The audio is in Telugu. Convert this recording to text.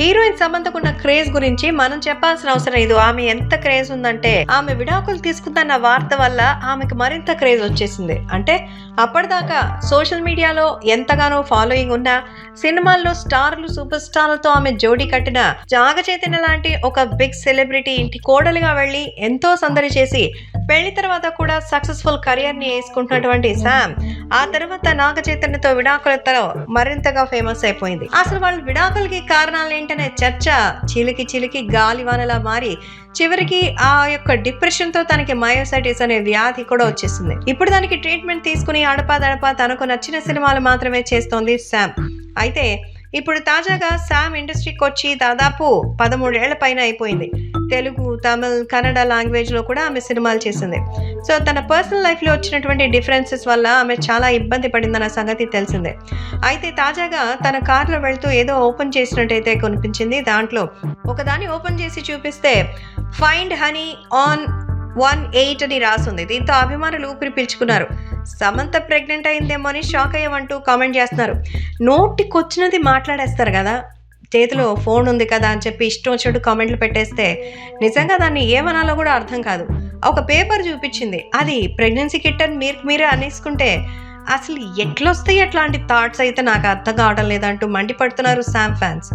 హీరోయిన్ సమంతకున్న క్రేజ్ గురించి మనం చెప్పాల్సిన అవసరం లేదు. ఆమె ఎంత క్రేజ్ ఉందంటే ఆమె విడాకులు తీసుకుందన్న వార్త వల్ల ఆమెకు మరింత క్రేజ్ వచ్చేసింది. అంటే అప్పటిదాకా సోషల్ మీడియాలో ఎంతగానో ఫాలోయింగ్ ఉన్న సినిమాల్లో స్టార్లు సూపర్ స్టార్లతో ఆమె జోడీ కట్టిన నాగ చైతన్య లాంటి ఒక బిగ్ సెలబ్రిటీ ఇంటి కోడలిగా వెళ్లి ఎంతో సందడి చేసి పెళ్లి తర్వాత కూడా సక్సెస్ఫుల్ కెరియర్ ని వేసుకుంటున్నటువంటి శామ్ ఆ తర్వాత నాగ చైతన్యతో విడాకులతో మరింతగా ఫేమస్ అయిపోయింది. అసలు వాళ్ళ విడాకులకి కారణాలు ఏంటనే చర్చ చిలికి గాలివానలా మారి చివరికి ఆ యొక్క డిప్రెషన్ తో తనకి మయోసైటిస్ అనే వ్యాధి కూడా వచ్చేసింది. ఇప్పుడు దానికి ట్రీట్మెంట్ తీసుకుని అడపా తనకు నచ్చిన సినిమాలు మాత్రమే చేస్తోంది శామ్. అయితే ఇప్పుడు తాజాగా శామ్ ఇండస్ట్రీకి వచ్చి దాదాపు 13 ఏళ్ల పైన అయిపోయింది. తెలుగు, తమిళ్, కన్నడ లాంగ్వేజ్ లో కూడా ఆమె సినిమాలు చేసింది. సో తన పర్సనల్ లైఫ్ లో వచ్చినటువంటి డిఫరెన్సెస్ వల్ల ఆమె చాలా ఇబ్బంది పడిందన్న సంగతి తెలిసిందే. అయితే తాజాగా తన కారులో వెళ్తూ ఏదో ఓపెన్ చేసినట్టయితే కనిపించింది. దాంట్లో ఒకదాన్ని ఓపెన్ చేసి చూపిస్తే ఫైండ్ హనీ ఆన్ 18 అని రాసుంది. దీంతో అభిమానులు ఊపిరి పీల్చుకున్నారు. సమంత ప్రెగ్నెంట్ అయిందేమో అని షాక్ అయ్యామంటూ కామెంట్ చేస్తున్నారు. నోటికొచ్చినది మాట్లాడేస్తారు కదా, చేతిలో ఫోన్ ఉంది కదా అని చెప్పి ఇష్టం వచ్చినట్టు కామెంట్లు పెట్టేస్తే నిజంగా దాన్ని ఏమనాలో కూడా అర్థం కాదు. ఒక పేపర్ చూపించింది, అది ప్రెగ్నెన్సీ కిట్ అని మీరే అనేసుకుంటే అసలు ఎట్లొస్తాయి అట్లాంటి థాట్స్ అయితే నాకు అర్థం కావడం లేదంటూ మండిపడుతున్నారు శామ్ ఫ్యాన్స్.